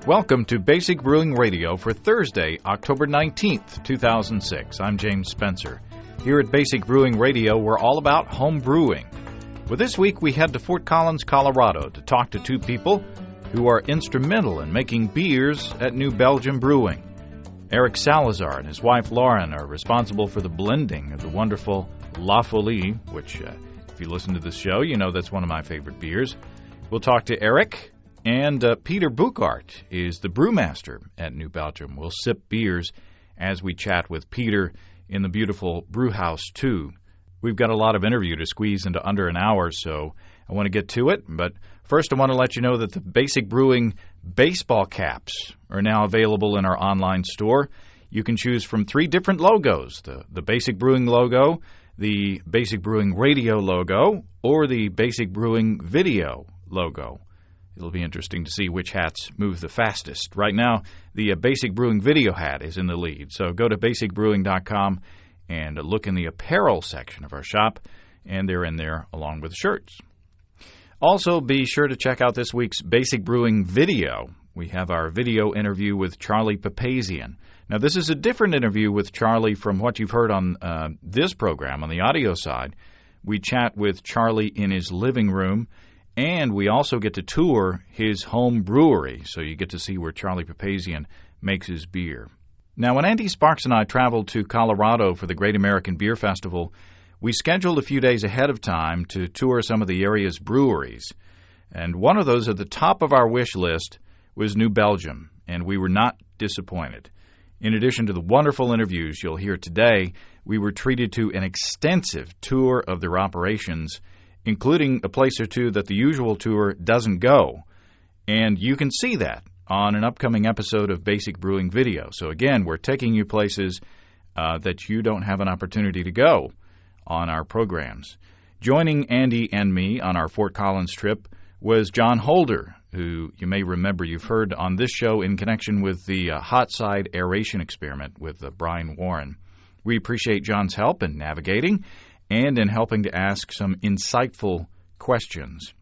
Welcome to Basic Brewing Radio for Thursday, October 19th, 2006. I'm James Spencer. Here at Basic Brewing Radio, we're all about home brewing. Well, this week we head to Fort Collins, Colorado to talk to two people who are instrumental in making beers at New Belgium Brewing. Eric Salazar and his wife Lauren are responsible for the blending of the wonderful La Folie, which, if you listen to this show, you know that's one of my favorite beers. We'll talk to Eric. And Peter Bouckaert is the brewmaster at New Belgium. We'll sip beers as we chat with Peter in the beautiful Brewhouse 2. We've got a lot of interview to squeeze into under an hour, so I want to get to it. But first I want to let you know that the Basic Brewing baseball caps are now available in our online store. You can choose from three different logos, the Basic Brewing logo, the Basic Brewing radio logo, or the Basic Brewing video logo. It'll be interesting to see which hats move the fastest. Right now, the Basic Brewing video hat is in the lead. So go to basicbrewing.com and look in the apparel section of our shop, and they're in there along with the shirts. Also, be sure to check out this week's Basic Brewing video. We have our video interview with Charlie Papazian. Now, this is a different interview with Charlie from what you've heard on this program on the audio side. We chat with Charlie in his living room, and we also get to tour his home brewery, so you get to see where Charlie Papazian makes his beer. Now, when Andy Sparks and I traveled to Colorado for the Great American Beer Festival, we scheduled a few days ahead of time to tour some of the area's breweries. And one of those at the top of our wish list was New Belgium, and we were not disappointed. In addition to the wonderful interviews you'll hear today, we were treated to an extensive tour of their operations, including a place or two that the usual tour doesn't go. And you can see that on an upcoming episode of Basic Brewing Video. So again, we're taking you places that you don't have an opportunity to go on our programs. Joining Andy and me on our Fort Collins trip was John Holder, who you may remember you've heard on this show in connection with the hot side aeration experiment with Brian Warren. We appreciate John's help in navigating and in helping to ask some insightful questions.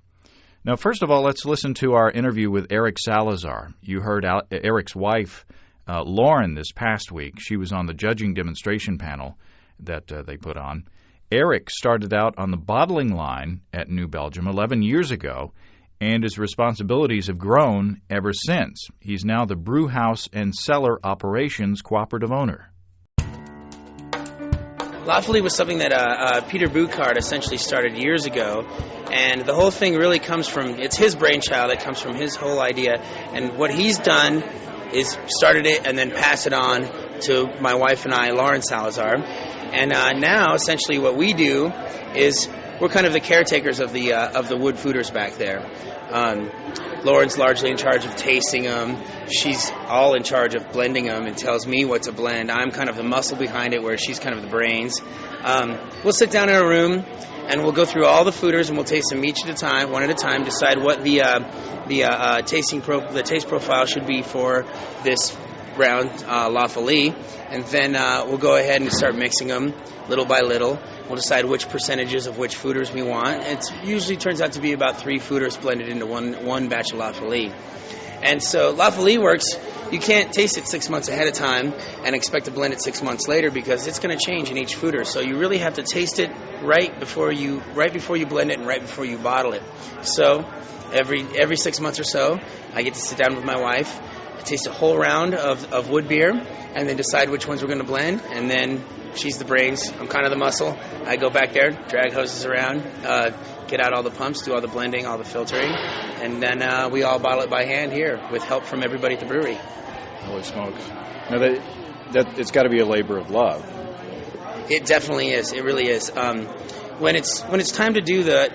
Now, first of all, let's listen to our interview with Eric Salazar. You heard Eric's wife, Lauren, this past week. She was on the judging demonstration panel that they put on. Eric started out on the bottling line at New Belgium 11 years ago, and his responsibilities have grown ever since. He's now the brewhouse and cellar operations cooperative owner. La Folie was something that Peter Bouckaert essentially started years ago, and the whole thing really comes from, it's his brainchild, it comes from his whole idea, and what he's done is started it and then passed it on to my wife and I, Lauren Salazar, and now essentially what we do is we're kind of the caretakers of the wood fooders back there. Lauren's largely in charge of tasting them. She's all in charge of blending them and tells me what to blend. I'm kind of the muscle behind it, where she's kind of the brains. We'll sit down in a room and we'll go through all the fooders and we'll taste them each at a time, one at a time, decide what the taste profile should be for this round La Folie, and then we'll go ahead and start mixing them little by little. We'll decide which percentages of which fooders we want. It usually turns out to be about 3 fooders blended into one batch of La Folie. And so La Folie works, you can't taste it 6 months ahead of time and expect to blend it 6 months later because it's going to change in each fooder. So you really have to taste it right before you blend it and right before you bottle it. So every 6 months or so, I get to sit down with my wife, taste a whole round of wood beer, and then decide which ones we're going to blend, and then she's the brains, I'm kind of the muscle. I go back there, drag hoses around, get out all the pumps, do all the blending, all the filtering, and then we all bottle it by hand here with help from everybody at the brewery. Holy smokes. Now, that it's got to be a labor of love. It definitely is. It really is. When it's time to do the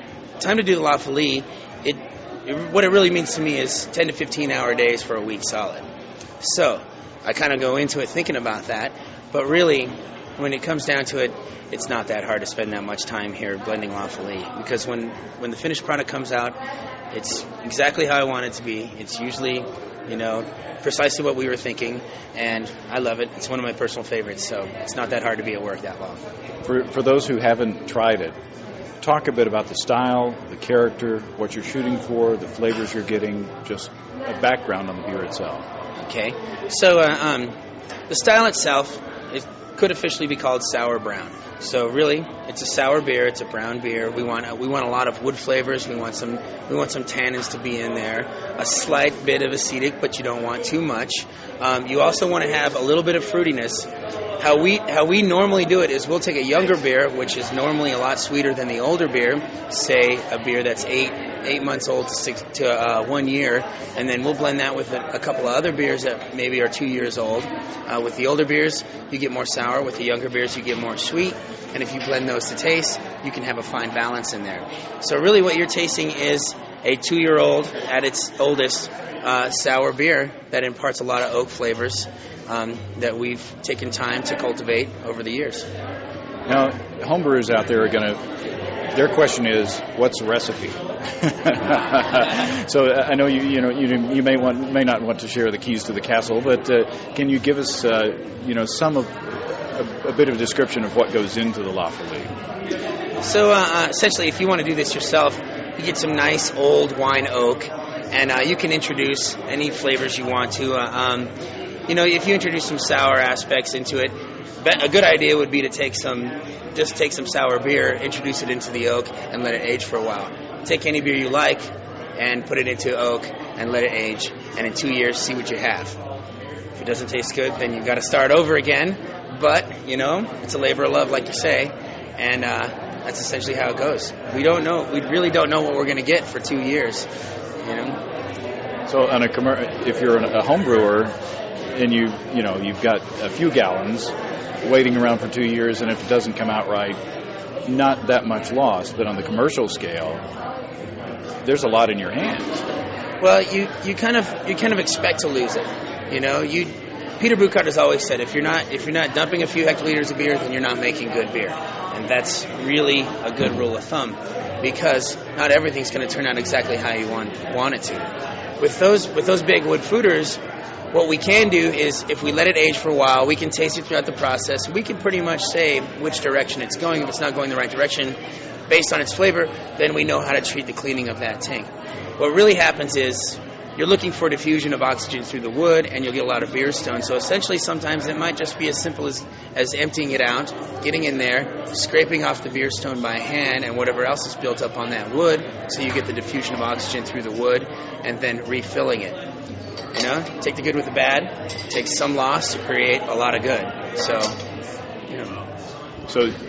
La Folie, what it really means to me is 10 to 15 hour days for a week solid. So I kind of go into it thinking about that, but really, when it comes down to it, it's not that hard to spend that much time here blending La Folie, because when the finished product comes out, it's exactly how I want it to be. It's usually, precisely what we were thinking, and I love it. It's one of my personal favorites, so it's not that hard to be at work that long. For those who haven't tried it, talk a bit about the style, the character, what you're shooting for, the flavors you're getting, just a background on the beer itself. Okay, so the style itself could officially be called sour brown. So really, it's a sour beer. It's a brown beer. We want a lot of wood flavors. We want some tannins to be in there. A slight bit of acetic, but you don't want too much. You also want to have a little bit of fruitiness. How we normally do it is we'll take a younger beer, which is normally a lot sweeter than the older beer, say a beer that's 8 months old to 1 year, and then we'll blend that with a couple of other beers that maybe are 2 years old. With the older beers, you get more sour. With the younger beers, you get more sweet. And if you blend those to taste, you can have a fine balance in there. So really what you're tasting is a 2-year-old, at its oldest, sour beer that imparts a lot of oak flavors that we've taken time to cultivate over the years. Now, homebrewers out there their question is, what's the recipe? So I know you may not want to share the keys to the castle, but can you give us a bit of a description of what goes into the La Folie? So essentially, if you want to do this yourself, you get some nice old wine oak, and you can introduce any flavors you want to. If you introduce some sour aspects into it, a good idea would be to take some sour beer, introduce it into the oak, and let it age for a while. Take any beer you like and put it into oak and let it age, and in 2 years, see what you have. If it doesn't taste good, then you've got to start over again. But, it's a labor of love, like you say, and that's essentially how it goes. We really don't know what we're going to get for 2 years, So if you're a home brewer and you've got a few gallons waiting around for 2 years, and if it doesn't come out right, not that much loss. But on the commercial scale, there's a lot in your hands. Well, you kind of expect to lose it. Peter Bouckaert has always said, if you're not dumping a few hectoliters of beer, then you're not making good beer, and that's really a good rule of thumb, because not everything's going to turn out exactly how you want it to. With those big wood fruiters, what we can do is, if we let it age for a while, we can taste it throughout the process. We can pretty much say which direction it's going. If it's not going the right direction, based on its flavor, then we know how to treat the cleaning of that tank. What really happens is, you're looking for diffusion of oxygen through the wood, and you'll get a lot of beer stone. So essentially, sometimes it might just be as simple as emptying it out, getting in there, scraping off the beer stone by hand and whatever else is built up on that wood, so you get the diffusion of oxygen through the wood, and then refilling it. Take the good with the bad, take some loss to create a lot of good.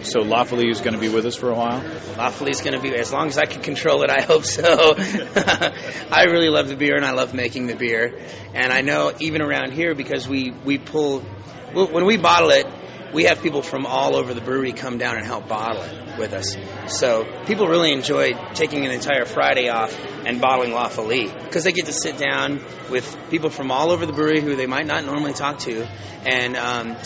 So La Folie is going to be with us for a while? La Folie is going to be, as long as I can control it, I hope so. I really love the beer, and I love making the beer. And I know even around here, because when we bottle it, we have people from all over the brewery come down and help bottle it with us. So people really enjoy taking an entire Friday off and bottling La Folie, because they get to sit down with people from all over the brewery who they might not normally talk to, and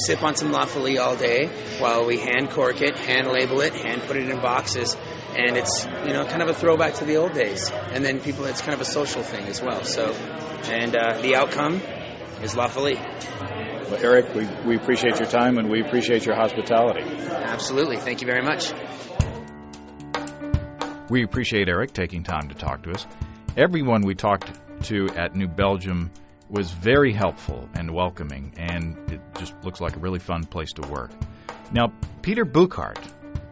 sip on some La Folie all day while we hand cork it, hand label it, hand put it in boxes. And it's kind of a throwback to the old days. And then it's kind of a social thing as well. So, and the outcome is La Folie. Well, Eric, we appreciate your time, and we appreciate your hospitality. Absolutely. Thank you very much. We appreciate Eric taking time to talk to us. Everyone we talked to at New Belgium was very helpful and welcoming, and it just looks like a really fun place to work. Now, Peter Bouckaert,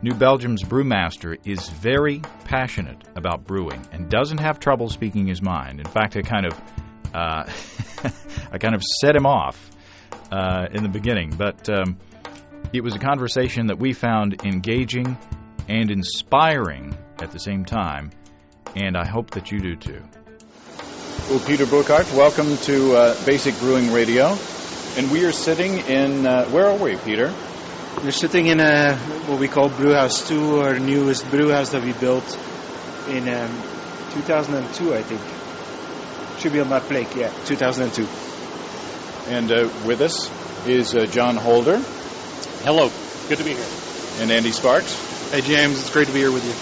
New Belgium's brewmaster, is very passionate about brewing and doesn't have trouble speaking his mind. In fact, I kind of set him off in the beginning, but it was a conversation that we found engaging and inspiring at the same time, and I hope that you do too. Well, Peter Bouckaert, welcome to Basic Brewing Radio, and we are sitting in, where are we, Peter? We're sitting in what we call Brewhouse 2, our newest brewhouse that we built in 2002, I think. Should be on my plate, yeah, 2002. And with us is John Holder. Hello, good to be here. And Andy Sparks. Hey, James, it's great to be here with you.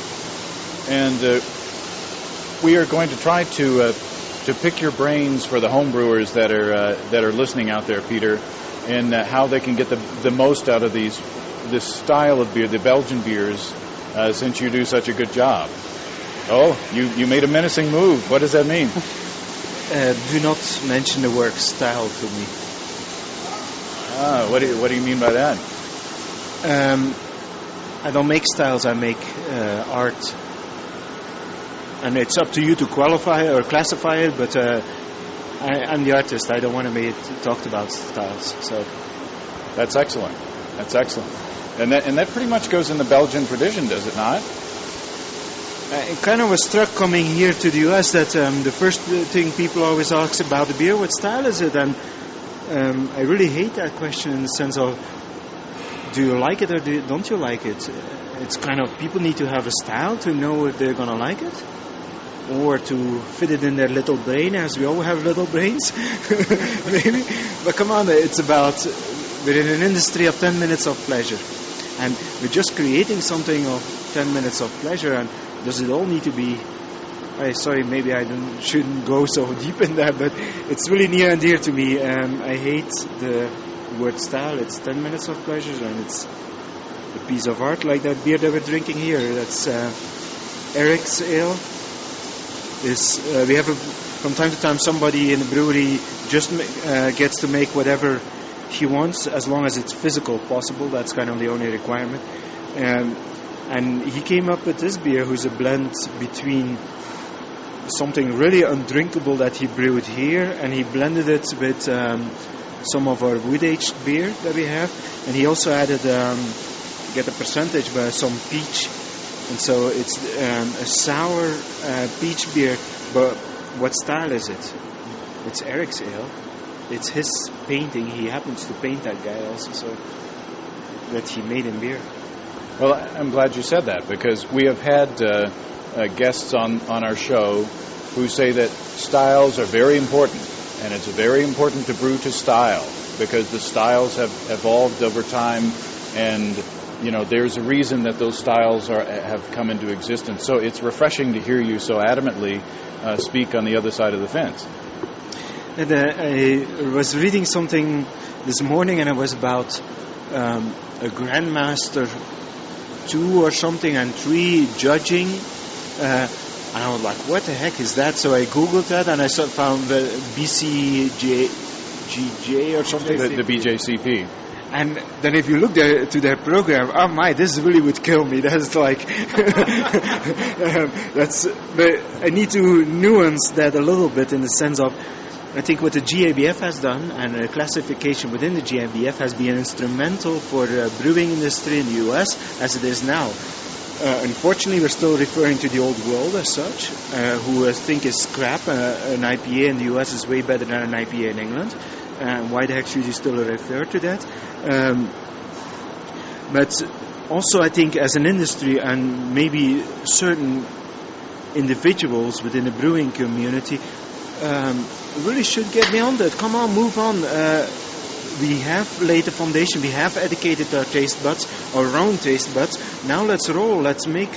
And we are going to try to pick your brains for the home brewers that are listening out there, Peter, and how they can get the most out of this style of beer, the Belgian beers, since you do such a good job. Oh, you made a menacing move. What does that mean? Do not mention the word style to me. What do you mean by that? I don't make styles, I make art. And it's up to you to qualify or classify it, but I'm the artist. I don't want to be talked about styles. So that's excellent. That's excellent. And that pretty much goes in the Belgian tradition, does it not? I kind of was struck coming here to the US that the first thing people always ask about the beer, what style is it? And I really hate that question in the sense of, do you like it or don't you like it? It's kind of, people need to have a style to know if they're going to like it, or to fit it in their little brain, as we all have little brains, maybe. But come on, it's about, we're in an industry of 10 minutes of pleasure. And we're just creating something of 10 minutes of pleasure, and does it all need to be... sorry, maybe I shouldn't go so deep in that, but it's really near and dear to me. I hate the word style. It's 10 minutes of pleasure, and it's a piece of art, like that beer that we're drinking here. That's Eric's Ale. We have from time to time somebody in the brewery just gets to make whatever he wants, as long as it's physical possible. That's kind of the only requirement. And he came up with this beer, who's a blend between something really undrinkable that he brewed here, and he blended it with some of our wood-aged beer that we have, and he also added, get a percentage, but some peach, and so it's a sour peach beer. But what style is it? It's Eric's Ale. It's his painting. He happens to paint that guy also, so that he made in beer. Well, I'm glad you said that, because we have had guests on our show who say that styles are very important, and it's very important to brew to style, because the styles have evolved over time, and there's a reason that those styles have come into existence. So it's refreshing to hear you so adamantly speak on the other side of the fence. And I was reading something this morning, and it was about a Grandmaster 2 or something and 3 judging, and I was like, what the heck is that? So I googled that, and I found the BCGJ or something. The BJCP. And then if you look to their program, oh my, this really would kill me. That's like, but I need to nuance that a little bit in the sense of, I think what the GABF has done, and a classification within the GABF, has been instrumental for the brewing industry in the US as it is now. Unfortunately, we're still referring to the old world as such, who I think is crap. An IPA in the US is way better than an IPA in England. Why the heck should you still refer to that? But also, I think as an industry, and maybe certain individuals within the brewing community, really should get beyond that. Come on, move on. We have laid the foundation. We have educated our taste buds, our own taste buds. Now let's roll. Let's make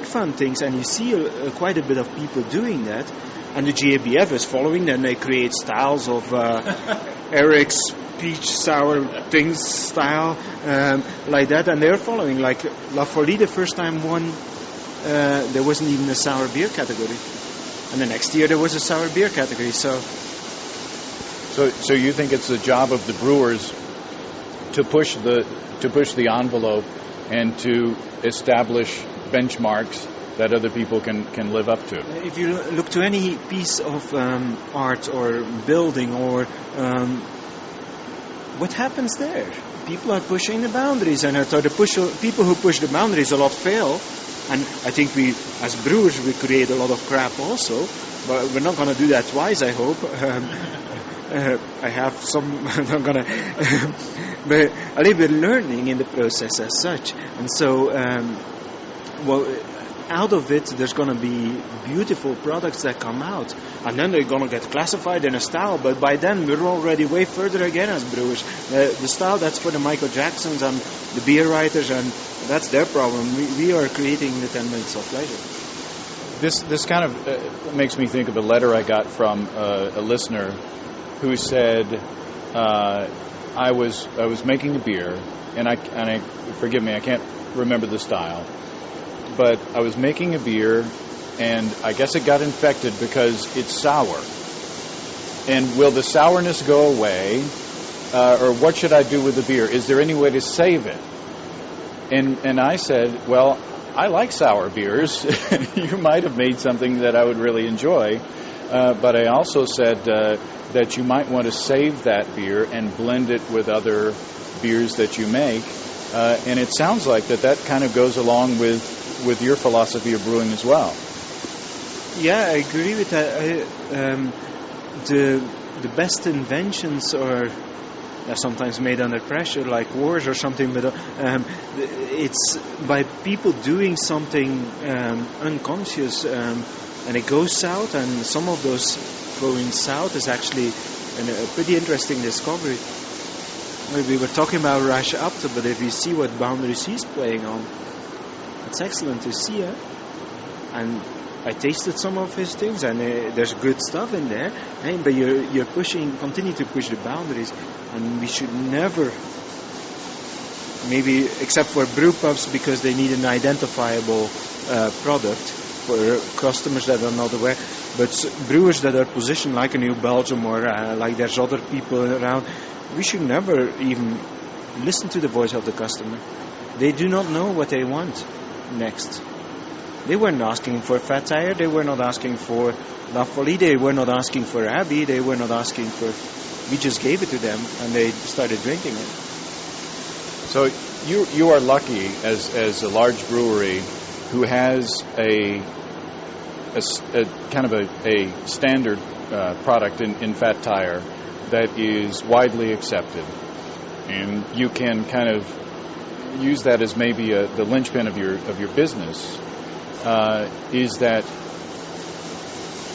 fun things. And you see quite a bit of people doing that. And the GABF is following them. They create styles of Eric's peach sour things style, like that. And they're following. Like La Folie, the first time won, there wasn't even a sour beer category. And the next year there was a sour beer category. So you think it's the job of the brewers to push the envelope and to establish benchmarks that other people can live up to? If you look to any piece of art or building, or what happens there? People are pushing the boundaries, and people who push the boundaries a lot fail. And I think we, as brewers, we create a lot of crap also, but we're not going to do that twice, I hope. I have some, I'm not going to, but I live with learning in the process as such. And so, out of it, there's going to be beautiful products that come out. And then they're going to get classified in a style, but by then we're already way further again as brewers. The style, that's for the Michael Jacksons and the beer writers, and that's their problem. We are creating the 10 minutes of pleasure. This kind of makes me think of a letter I got from a listener who said, I was making a beer, and I forgive me, I can't remember the style, but I was making a beer, and I guess it got infected because it's sour. And will the sourness go away, or what should I do with the beer? Is there any way to save it? And I said, well, I like sour beers. You might have made something that I would really enjoy. But I also said that you might want to save that beer and blend it with other beers that you make. And it sounds like that kind of goes along with your philosophy of brewing as well. Yeah, I agree with that. The best inventions are sometimes made under pressure, like wars or something, but it's by people doing something unconscious, and it goes south, and some of those going south is actually a pretty interesting discovery. We were talking about Rash Apte, but if you see what boundaries he's playing on, it's excellent to see, eh? And I tasted some of his things, and there's good stuff in there, eh? But you're continue to push the boundaries, and we should never, maybe except for brew pubs because they need an identifiable product for customers that are not aware, but brewers that are positioned like a New Belgium or like there's other people around, we should never even listen to the voice of the customer. They do not know what they want next. They weren't asking for Fat Tire, they were not asking for La Folie, they were not asking for Abbey, they were not asking for... We just gave it to them, and they started drinking it. So you are lucky as a large brewery who has a kind of a standard product in Fat Tire that is widely accepted, and you can kind of use that as maybe the linchpin of your business. Is that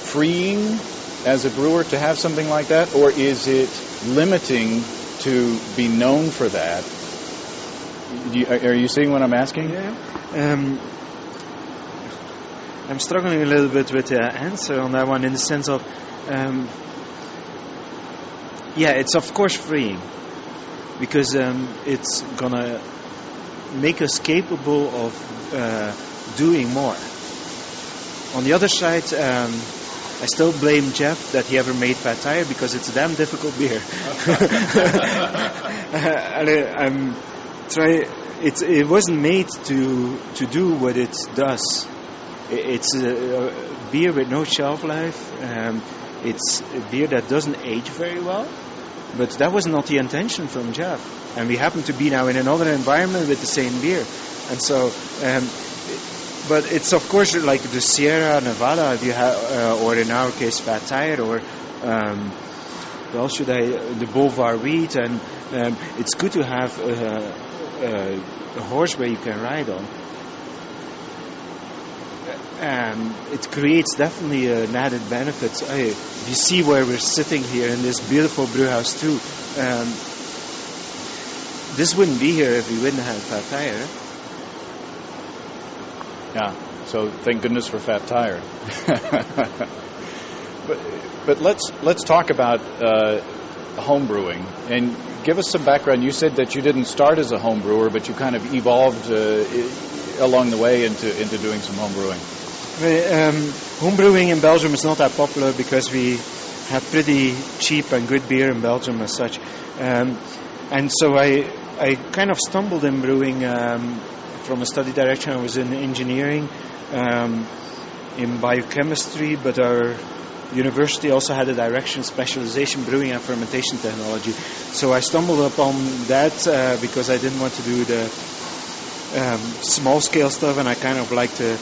freeing as a brewer to have something like that, or is it limiting to be known for that? Are you seeing what I'm asking? Yeah. I'm struggling a little bit with the answer on that one, in the sense of, it's of course freeing, because it's gonna make us capable of doing more. On the other side, I still blame Jeff that he ever made Fat Tire, because it's a damn difficult beer. And it wasn't made to do what it does. It's a beer with no shelf life. It's a beer that doesn't age very well. But that was not the intention from Jeff. And we happen to be now in another environment with the same beer. And so, but it's of course like the Sierra Nevada, if you have, or in our case Fat Tire, or the Boulevard Wheat, and it's good to have a horse where you can ride on. It creates definitely an added benefit. You see where we're sitting here in this beautiful brew house too. This wouldn't be here if we wouldn't have Fat Tire. Yeah, so thank goodness for Fat Tire. But let's talk about home brewing, and give us some background. You said that you didn't start as a home brewer, but you kind of evolved along the way into doing some home brewing. Home brewing in Belgium is not that popular because we have pretty cheap and good beer in Belgium as such. And so I kind of stumbled in brewing from a study direction. I was in engineering, in biochemistry, but our university also had a direction, specialization, brewing and fermentation technology. So I stumbled upon that because I didn't want to do the small scale stuff, and I kind of liked a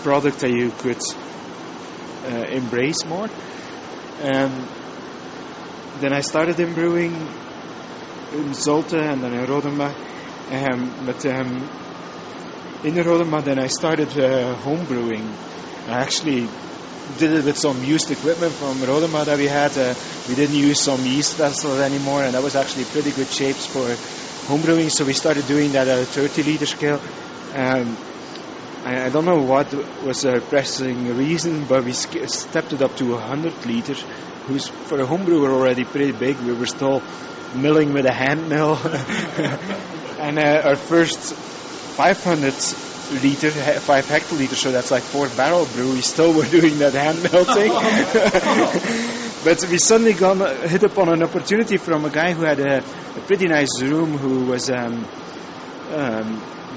product that you could embrace more. Then I started in brewing in Zulte and then in Rodenbach. But in Rodenbach, then I started home brewing. I actually did it with some used equipment from Rodenbach that we had. We didn't use some yeast vessels anymore, and that was actually pretty good shapes for home brewing. So we started doing that at a 30-liter scale. I don't know what was a pressing reason, but we stepped it up to 100 liters, who's for a home brewer already pretty big. We were still milling with a hand mill. And our first 500 liter, 5 hectoliters, so that's like 4 barrel brew. We still were doing that hand melting. But we suddenly hit upon an opportunity from a guy who had a pretty nice room, who was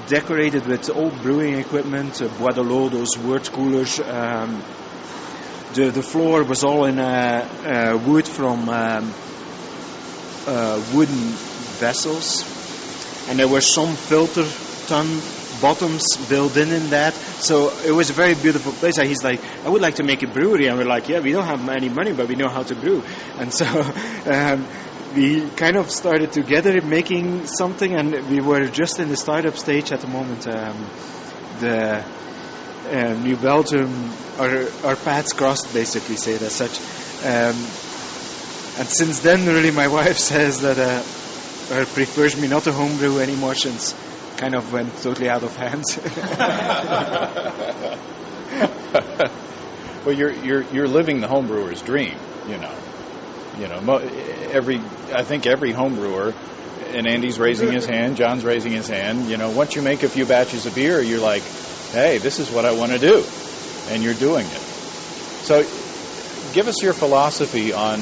decorated with old brewing equipment, bois de l'eau, those wort coolers. The floor was all in wood from wooden vessels, and there were some filter ton bottoms built in that, so it was a very beautiful place. And he's like, I would like to make a brewery, and we're like, yeah, we don't have any money, but we know how to brew. And so we kind of started together making something, and we were just in the startup stage at the moment. The New Belgium, our paths crossed, basically, say it as such. And since then, really, my wife says that her prefers me not to homebrew anymore, since kind of went totally out of hand. Well, you're living the homebrewer's dream, you know. I think every homebrewer, and Andy's raising his hand, John's raising his hand. You know, once you make a few batches of beer, you're like, hey, this is what I want to do, and you're doing it. So, give us your philosophy on.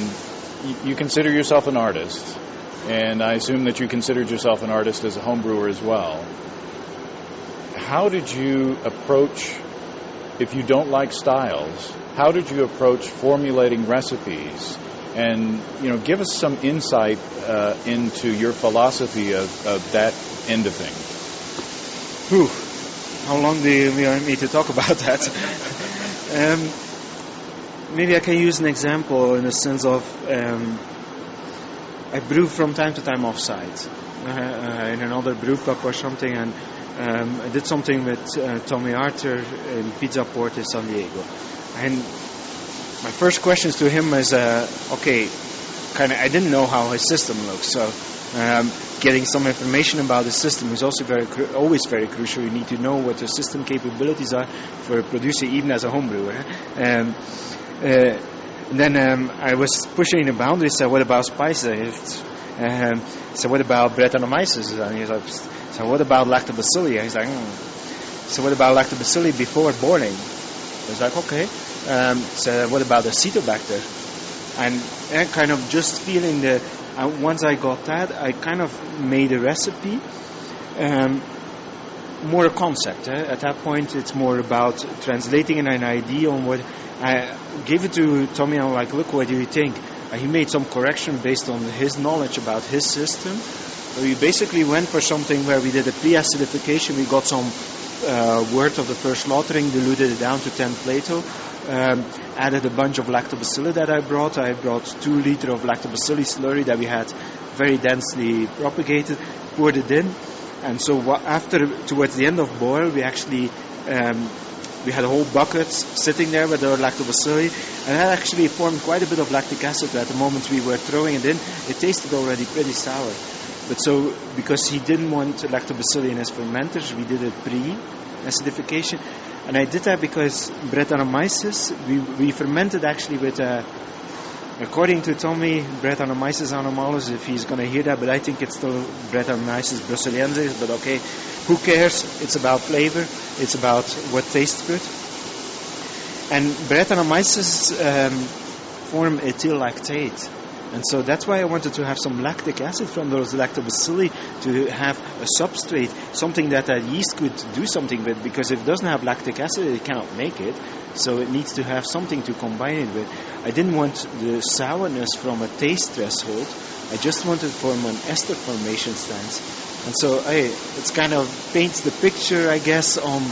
You consider yourself an artist. And I assume that you considered yourself an artist as a home brewer as well. How did you approach, if you don't like styles, how did you approach formulating recipes? And, give us some insight into your philosophy of that end of things. Whew. How long do you want me to talk about that? Maybe I can use an example in the sense of... I brew from time to time off-site in another brew pub or something, and I did something with Tommy Arthur in Pizza Port in San Diego. And my first questions to him is, I didn't know how his system looks, so getting some information about the system is also always very crucial. You need to know what the system capabilities are for a producer, even as a home brewer. Then I was pushing the boundaries. So what about spices? So what about Brettanomyces? And he's like, so what about lactobacilli? And he's like, So what about lactobacilli before boiling? I was like, okay. So what about Acetobacter? And kind of just feeling once I got that, I kind of made a recipe. More a concept. At that point, it's more about translating an idea on what I gave it to Tommy. I'm like, look, what do you think? He made some correction based on his knowledge about his system. So we basically went for something where we did a pre-acidification. We got some wort of the first slaughtering, diluted it down to 10 Plato, added a bunch of lactobacilli that I brought. I brought 2 liters of lactobacilli slurry that we had very densely propagated, poured it in. And so towards the end of boil, we actually we had a whole bucket sitting there with our lactobacilli, and that actually formed quite a bit of lactic acid. At the moment we were throwing it in, it tasted already pretty sour. But so, because he didn't want lactobacilli in his fermenters, we did a pre-acidification. And I did that because Brettanomyces, we fermented actually with according to Tommy, Brettanomyces anomalus, if he's going to hear that, but I think it's still Brettanomyces brasiliensis, but okay, who cares? It's about flavor, it's about what tastes good. And Brettanomyces form ethyl lactate. And so that's why I wanted to have some lactic acid from those lactobacilli to have a substrate, something that yeast could do something with, because if it doesn't have lactic acid, it cannot make it. So it needs to have something to combine it with. I didn't want the sourness from a taste threshold. I just wanted from an ester formation stance. And so it's kind of paints the picture, I guess, on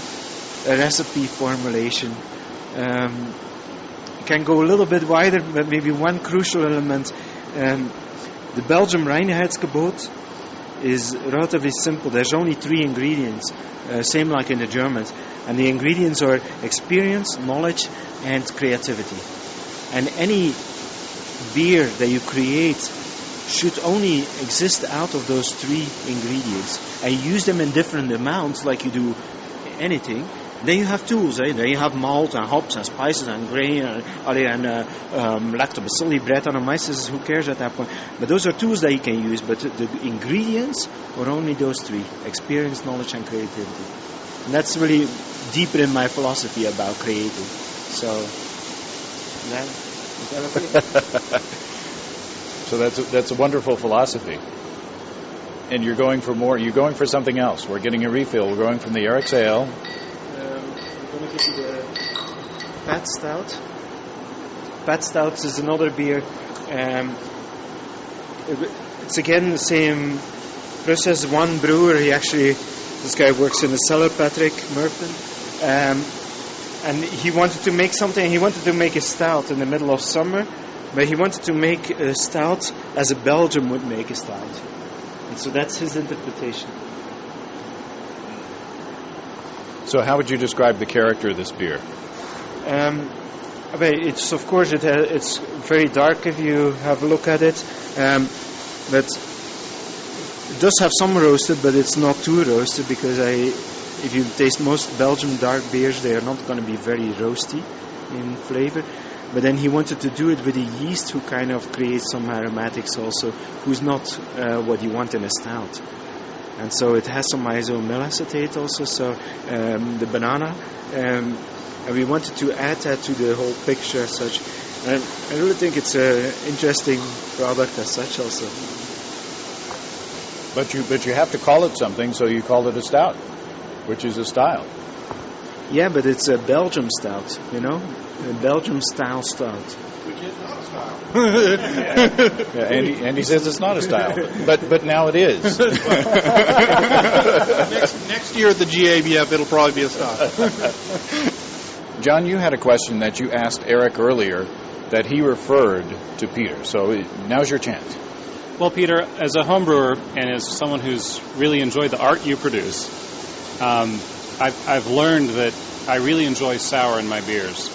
a recipe formulation. Can go a little bit wider, but maybe one crucial element. The Belgium Reinheitsgebot is relatively simple. There's only 3 ingredients, same like in the Germans. And the ingredients are experience, knowledge, and creativity. And any beer that you create should only exist out of those 3 ingredients. And use them in different amounts like you do anything. Then you have tools, eh? Then you have malt and hops and spices and grain and lactobacilli, Brettanomyces, who cares at that point? But those are tools that you can use, but the ingredients are only those three: experience, knowledge, and creativity. And that's really deeper in my philosophy about creating. So, is that okay? So that's a wonderful philosophy. And you're going for more. You're going for something else. We're getting a refill. We're going from the Eric's Ale. I'm going to give you the Pat Stout. Pat Stout is another beer. It's again the same process. One brewer. This guy works in the cellar, Patrick Murphy. And he wanted to make something. He wanted to make a stout in the middle of summer, but he wanted to make a stout as a Belgian would make a stout. And so that's his interpretation. So how would you describe the character of this beer? It's of course it's very dark if you have a look at it, but it does have some roasted, but it's not too roasted because if you taste most Belgian dark beers, they are not going to be very roasty in flavor. But then he wanted to do it with a yeast who kind of creates some aromatics also, who's not what you want in a stout. And so it has some isomyl acetate also, so the banana. And we wanted to add that to the whole picture as such. And I really think it's an interesting product as such also. But you have to call it something, so you call it a stout, which is a style. Yeah, but it's a Belgium stout, a Belgium style stout. Which is not a style. Yeah, Andy says it's not a style, but now it is. Next year at the GABF, it'll probably be a style. John, you had a question that you asked Eric earlier that he referred to Peter. So now's your chance. Well, Peter, as a homebrewer and as someone who's really enjoyed the art you produce, I've learned that I really enjoy sour in my beers.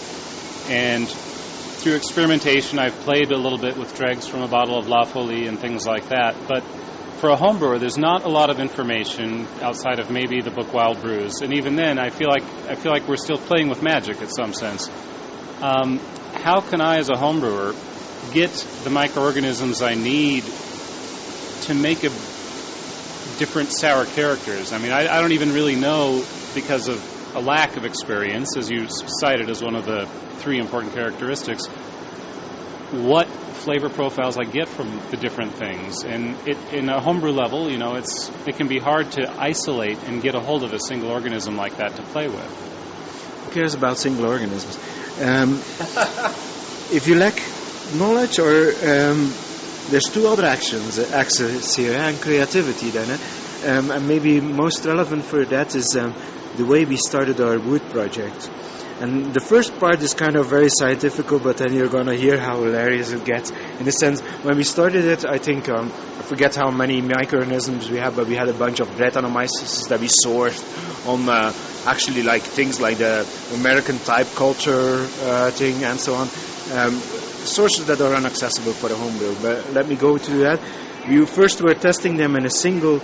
And through experimentation, I've played a little bit with dregs from a bottle of La Folie and things like that. But for a homebrewer, there's not a lot of information outside of maybe the book Wild Brews. And even then, I feel like we're still playing with magic in some sense. How can I, as a homebrewer, get the microorganisms I need to make different sour characters? I mean, I don't even really know, because of a lack of experience, as you cited as one of the three important characteristics, what flavor profiles I get from the different things. And in a homebrew level, it can be hard to isolate and get a hold of a single organism like that to play with. Who cares about single organisms? If you lack knowledge, or there's two other axes here, and creativity then. And maybe most relevant for that is the way we started our wood project. And the first part is kind of very scientific, but then you're going to hear how hilarious it gets. In the sense, when we started it, I think, I forget how many microorganisms we had, but we had a bunch of Brettanomyces that we sourced on actually like things like the American type culture thing and so on. Sources that are inaccessible for a homebrew. But let me go to that. We first were testing them in a single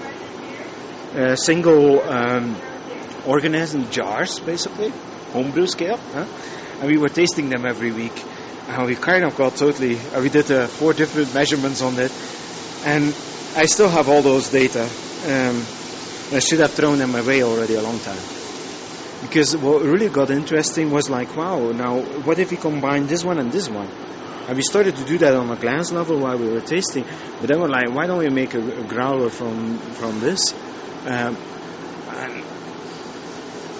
organism jars, basically. Homebrew scale, and we were tasting them every week, and we kind of got totally. We did 4 different measurements on it, and I still have all those data. I should have thrown them away already a long time, because what really got interesting was like, wow, now what if we combine this one and this one? And we started to do that on a glance level while we were tasting, but then we're like, why don't we make a growler from this? And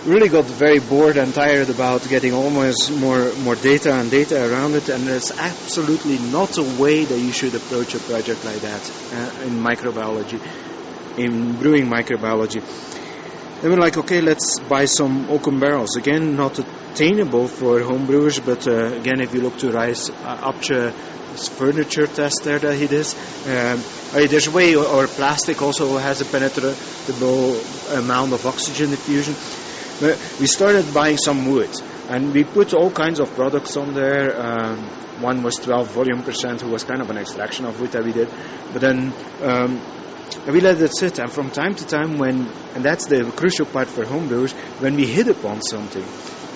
really got very bored and tired about getting almost more data around it, and there's absolutely not a way that you should approach a project like that in microbiology, in brewing microbiology. Then we're like, okay, let's buy some oaken barrels. Again, not attainable for homebrewers, but again, if you look to Rijs Aptje furniture test there that he does, there's a way, or plastic also has a penetrable amount of oxygen diffusion. But we started buying some wood, and we put all kinds of products on there. One was 12 volume %, who was kind of an extraction of wood that we did. But then And we let it sit, and from time to time and that's the crucial part for homebrewers, when we hit upon something.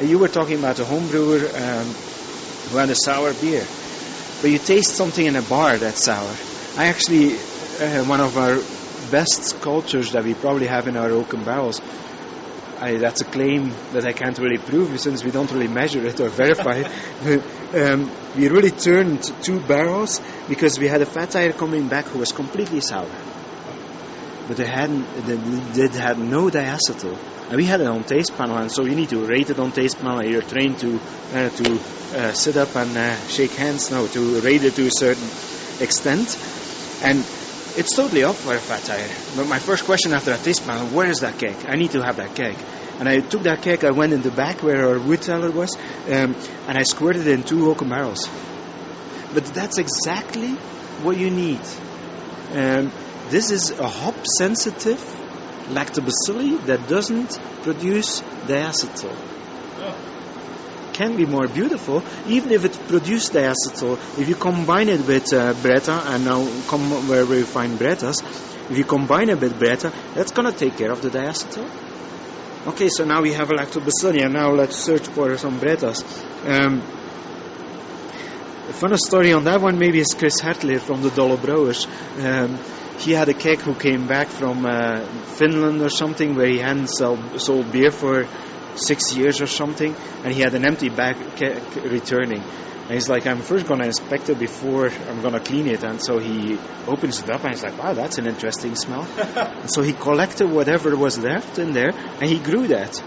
You were talking about a homebrewer who had a sour beer. But you taste something in a bar that's sour. I actually, one of our best cultures that we probably have in our oaken barrels, that's a claim that I can't really prove since we don't really measure it or verify it. We really turned 2 barrels because we had a fat tire coming back who was completely sour. But they had no diacetyl. And we had it on taste panel, and so you need to rate it on taste panel. You're trained to sit up and shake hands, to rate it to a certain extent. And it's totally up for a fat tire. But my first question after a taste panel, where is that keg? I need to have that keg. And I took that keg, I went in the back where our wood cellar was, and I squirted it in 2 oaken barrels. But that's exactly what you need. This is a hop-sensitive lactobacilli that doesn't produce diacetyl. Can be more beautiful, even if it produced diacetyl. If you combine it with Bretta, and now come where we find Brettas, if you combine it with Bretta, that's going to take care of the diacetyl. Okay, so now we have a lactobacilli, and now let's search for some Brettas. A funny story on that one maybe is Chris Hartler from the Dollar Brewers. He had a keg who came back from Finland or something where he hadn't sold beer for 6 years or something, and he had an empty bag returning. And he's like, I'm first going to inspect it before I'm going to clean it. And so he opens it up and he's like, wow, that's an interesting smell. And so he collected whatever was left in there and he grew that.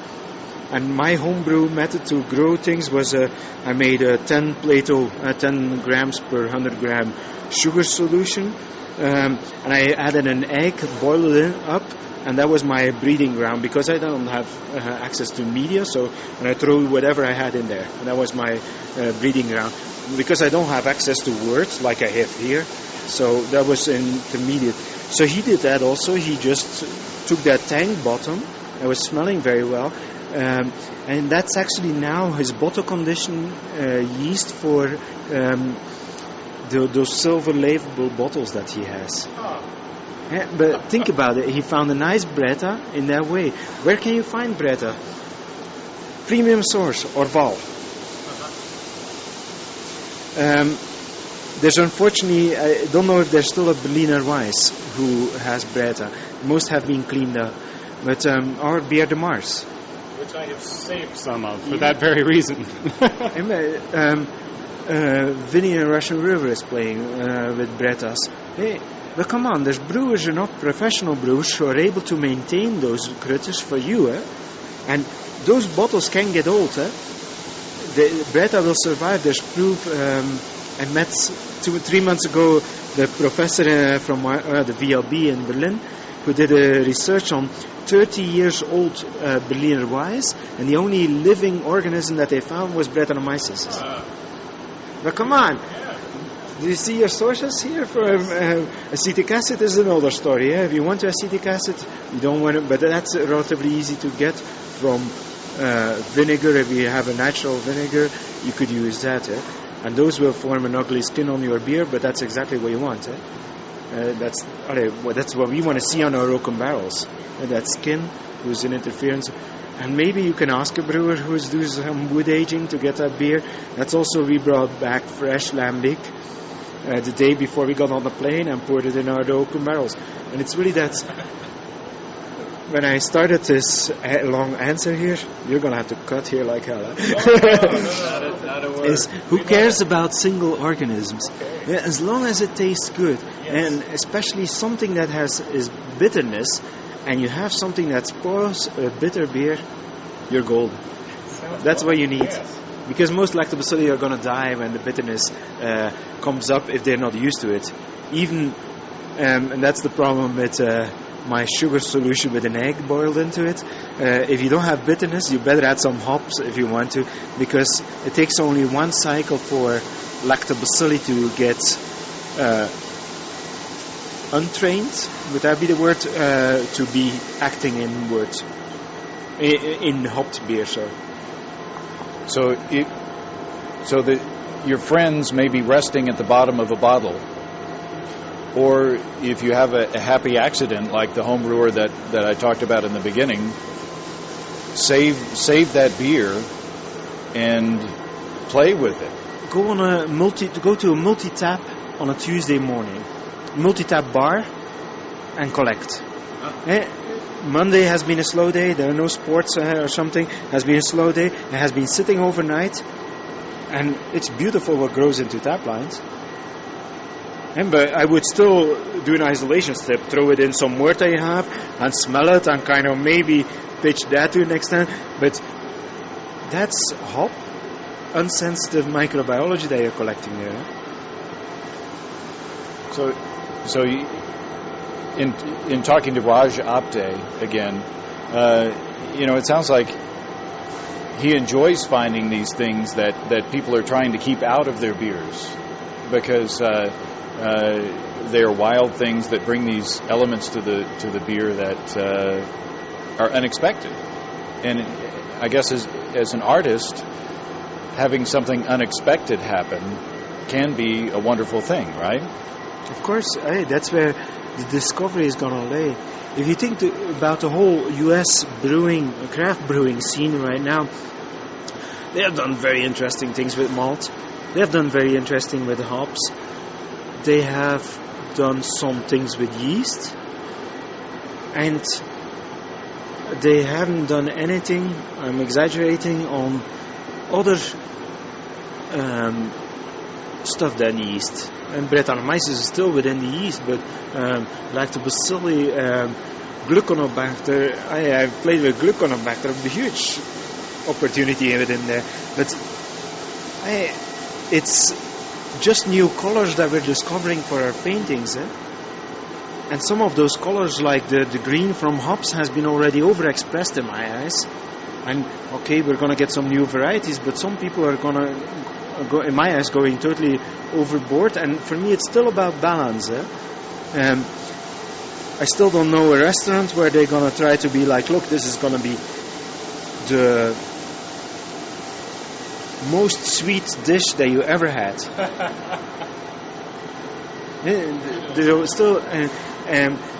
And my homebrew method to grow things was I made a 10 grams per 100 gram sugar solution. And I added an egg, boiled it up, and that was my breeding ground because I don't have access to media, so and I threw whatever I had in there, and that was my breeding ground. Because I don't have access to words like I have here, so that was intermediate. So he did that also. He just took that tank bottom. It was smelling very well, and that's actually now his bottle condition yeast for those silver label bottles that he has. Yeah, but think about it. He found a nice Bretta in that way. Where can you find Bretta? Premium Source or Val. There's unfortunately, I don't know if there's still a Berliner Weiss who has Bretta. Most have been cleaned up. But our Bière de Mars. Which I have saved some of for that very reason. Vinny in Russian River is playing with Brettas. Hey, but come on, there's brewers who are not professional brewers who are able to maintain those critters for you, and those bottles can get old. The Bretta will survive. There's proof. I met 3 months ago the professor from the VLB in Berlin who did a research on 30 years old Berliner Weiss, and the only living organism that they found was Brettanomyces. But come on, do you see your sources here for acetic acid? Is another story. If you want acetic acid, you don't want it, but that's relatively easy to get from vinegar. If you have a natural vinegar, you could use that, and those will form an ugly skin on your beer. But that's exactly what you want. That's what we want to see on our oaken barrels. That skin, who's in interference. And maybe you can ask a brewer who's doing some wood aging to get that beer. That's also, we brought back fresh lambic the day before we got on the plane and poured it in our oaken barrels. And it's really that. When I started this long answer here, you're going to have to cut here like hell. Is who cares about single organisms? Yeah, as long as it tastes good. Yes. And especially something that is bitterness, and you have something that spoils a bitter beer, you're golden. That's what you need. Because most lactobacilli are going to die when the bitterness comes up if they're not used to it. Even, and that's the problem with my sugar solution with an egg boiled into it. If you don't have bitterness, you better add some hops if you want to, because it takes only one cycle for lactobacilli to get untrained, would that be the word, to be acting inward in hopped beer. So your friends may be resting at the bottom of a bottle, or if you have a happy accident like the home brewer that I talked about in the beginning, save that beer and play with it. Go to a multi-tap on a Tuesday morning, multi-tap bar, and collect. Monday has been a slow day. There are no sports or something. Has been a slow day. It has been sitting overnight, and it's beautiful what grows into tap lines. But I would still do an isolation step, throw it in some wort that you have, and smell it, and kind of maybe pitch that to an extent. But that's hop, unsensitive microbiology that you're collecting there. So you, in talking to Raj Apte again, it sounds like he enjoys finding these things that people are trying to keep out of their beers, because they are wild things that bring these elements to the beer that are unexpected. And I guess as an artist, having something unexpected happen can be a wonderful thing, right? Of course, that's where the discovery is going to lay. If you think about the whole U.S. craft brewing scene right now, they have done very interesting things with malt. They have done very interesting with hops. They have done some things with yeast. And they haven't done anything, I'm exaggerating, on other stuff than yeast. And Brettanomyces is still within the yeast, but Lactobacilli, Gluconobacter, I've played with Gluconobacter, a huge opportunity within there. But it's just new colors that we're discovering for our paintings. And some of those colors, like the green from hops, has been already overexpressed in my eyes. And okay, we're going to get some new varieties, but some people are going to go, in my eyes, going totally overboard. And for me, it's still about balance. I still don't know a restaurant where they're going to try to be like, look, this is going to be the most sweet dish that you ever had. Still,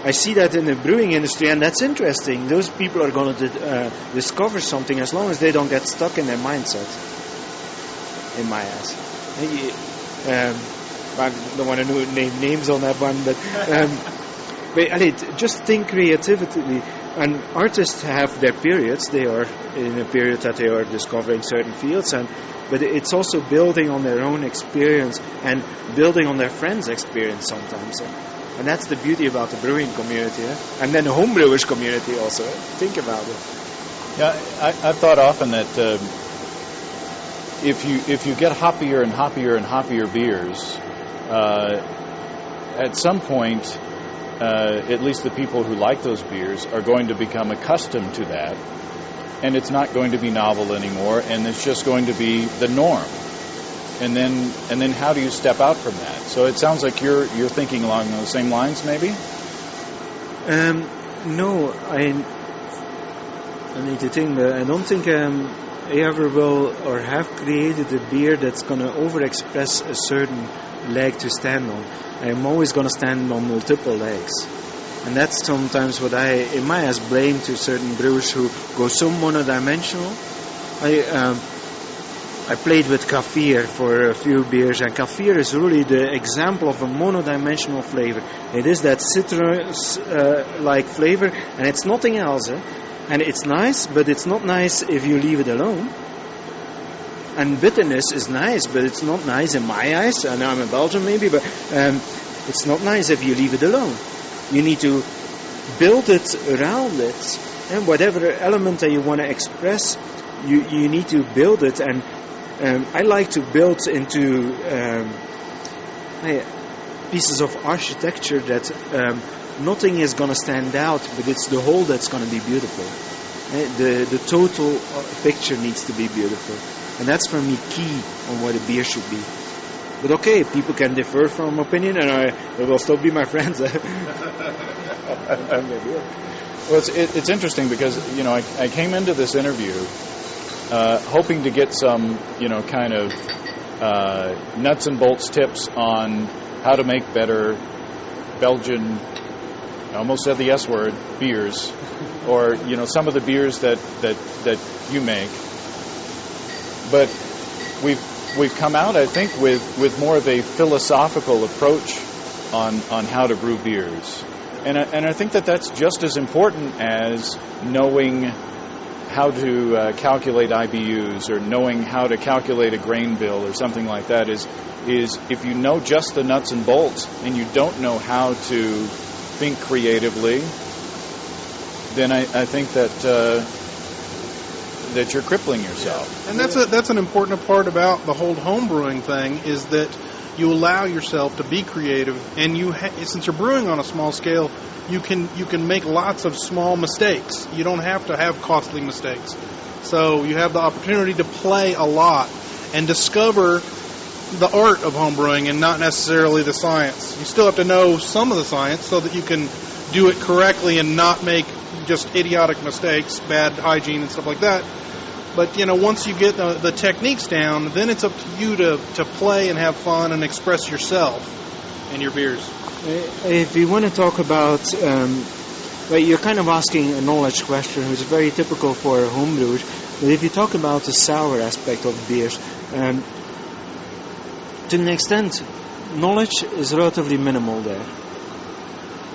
I see that in the brewing industry, and that's interesting. Those people are going to discover something as long as they don't get stuck in their mindset. In my eyes, I don't want to name names on that one, but just think creatively. And artists have their periods. They are in a period that they are discovering certain fields, but it's also building on their own experience and building on their friends' experience sometimes. And that's the beauty about the brewing community, and then the homebrewers community also. Think about it. Yeah, I've thought often that if you get hoppier and hoppier and hoppier beers, at some point, at least the people who like those beers are going to become accustomed to that, and it's not going to be novel anymore, and it's just going to be the norm. And then how do you step out from that? So it sounds like you're thinking along those same lines, maybe? No, I need to think, but I don't think I ever will or have created a beer that's going to overexpress a certain leg to stand on. I'm always going to stand on multiple legs. And that's sometimes what in my eyes, blame to certain brewers who go so monodimensional. I played with Kaffir for a few beers, and Kaffir is really the example of a monodimensional flavor. It is that citrus-like flavor, and it's nothing else. And it's nice, but it's not nice if you leave it alone. And bitterness is nice, but it's not nice in my eyes. And I'm in Belgium maybe, but it's not nice if you leave it alone. You need to build it around it, and whatever element that you want to express, you need to build it. And I like to build into pieces of architecture that nothing is going to stand out, but it's the whole that's going to be beautiful. The total picture needs to be beautiful. And that's for me key on what a beer should be. But okay, people can differ from opinion, and they will still be my friends. Well, it's interesting because, I came into this interview hoping to get some, kind of nuts and bolts tips on how to make better Belgian, I almost said the S word, beers, or some of the beers that you make. But we've come out, I think, with more of a philosophical approach on how to brew beers, and I think that's just as important as knowing how to calculate IBUs or knowing how to calculate a grain bill or something like that. Is if you know just the nuts and bolts and you don't know how to think creatively, then I think that you're crippling yourself. And that's an important part about the whole home brewing thing, is that you allow yourself to be creative, and since you're brewing on a small scale, you can make lots of small mistakes. You don't have to have costly mistakes. So you have the opportunity to play a lot and discover the art of home brewing and not necessarily the science. You still have to know some of the science so that you can do it correctly and not make just idiotic mistakes, bad hygiene and stuff like that. But, once you get the techniques down, then it's up to you to play and have fun and express yourself in your beers. If you want to talk about, you're kind of asking a knowledge question, which is very typical for homebrewers. But if you talk about the sour aspect of beers, to an extent, knowledge is relatively minimal there.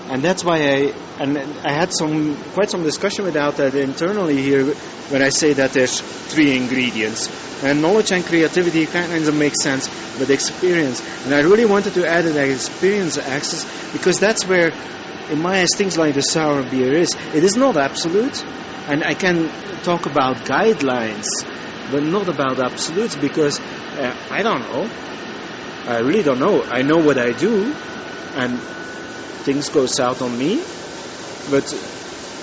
And that's why I had quite some discussion about that internally here when I say that there's 3 ingredients. And knowledge and creativity kind of make sense, but experience. And I really wanted to add that experience access, because that's where, in my eyes, things like the sour beer is. It is not absolute, and I can talk about guidelines, but not about absolutes, because I don't know. I really don't know. I know what I do, and things go south on me. But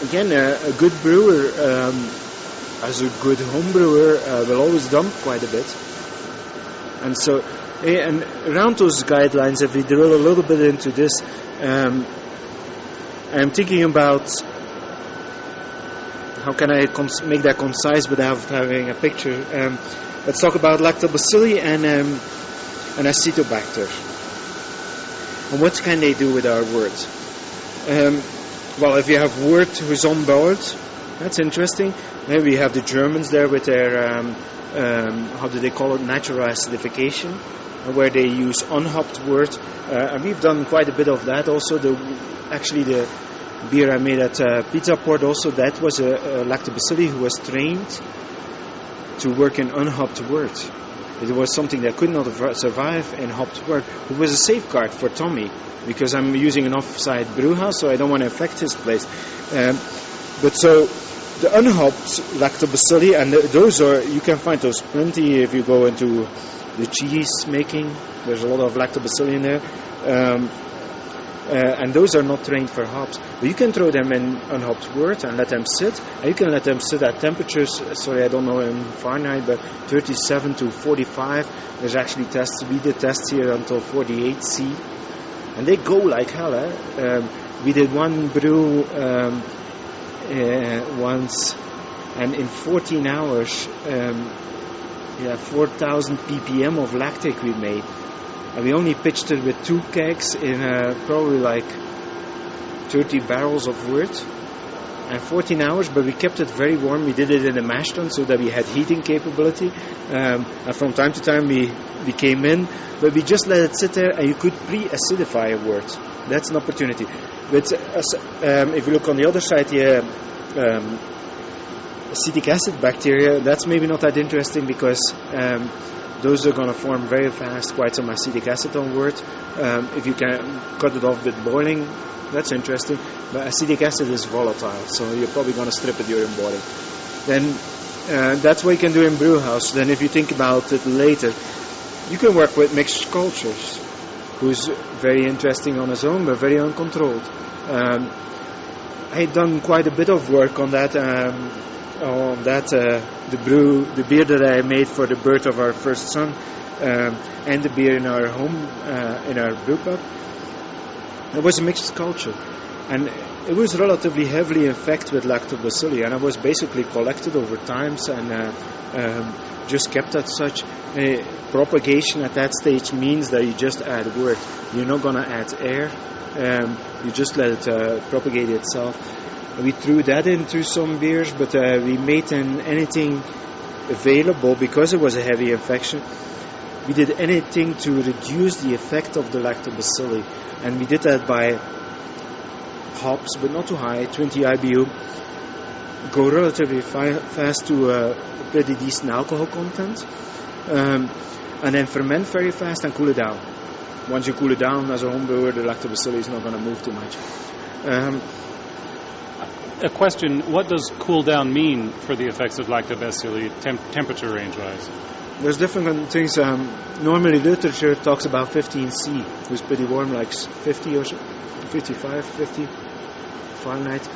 again, a good brewer, as a good home brewer, will always dump quite a bit. And so, and around those guidelines, if we drill a little bit into this, I'm thinking about how can I make that concise without having a picture. Let's talk about lactobacilli and acetobacter. And what can they do with our wort? Well, if you have wort who's on board, that's interesting. Then we have the Germans there with their, how do they call it, natural acidification, where they use unhopped wort. And we've done quite a bit of that also. The beer I made at Pizza Port also, that was a lactobacilli who was trained to work in unhopped wort. It was something that could not survive in hopped wort. It was a safeguard for Tommy, because I'm using an off-site brew house, so I don't want to affect his place. But so the unhopped lactobacilli, and those are, you can find those plenty if you go into the cheese making. There's a lot of lactobacilli in there. And those are not trained for hops. But you can throw them in unhopped wort and let them sit. And you can let them sit at temperatures, I don't know in Fahrenheit, but 37 to 45. There's actually tests. We did tests here until 48 C. And they go like hell. We did one brew once, and in 14 hours, 4,000 ppm of lactic we made. And we only pitched it with 2 kegs in probably like 30 barrels of wort. And 14 hours, but we kept it very warm. We did it in a mash tun so that we had heating capability. And from time to time we came in, but we just let it sit there, and you could pre-acidify a wort. That's an opportunity. But if you look on the other side, acetic acid bacteria, that's maybe not that interesting, because those are going to form very fast quite some acetic acid on wort. If you can cut it off with boiling, that's interesting. But acetic acid is volatile, so you're probably going to strip it during boiling. Then that's what you can do in brew house. Then if you think about it later, you can work with mixed cultures, who's very interesting on its own, but very uncontrolled. I've done quite a bit of work on that. The beer that I made for the birth of our first son, and the beer in our home, in our brew pub. It was a mixed culture, and it was relatively heavily infected with lactobacilli, and I was basically collected over times and just kept at such. Propagation at that stage means that you just add wort. You're not going to add air. You just let it propagate itself. We threw that into some beers, but we made anything available because it was a heavy infection. We did anything to reduce the effect of the lactobacilli, and we did that by hops, but not too high, 20 IBU. Go relatively fast to a pretty decent alcohol content, and then ferment very fast and cool it down. Once you cool it down as a home brewer, the lactobacilli is not going to move too much. A question, what does cool down mean for the effects of lactobacilli temperature range-wise? There's different things. Normally literature talks about 15 C, which is pretty warm, like 50 or so, 55, 50 Fahrenheit.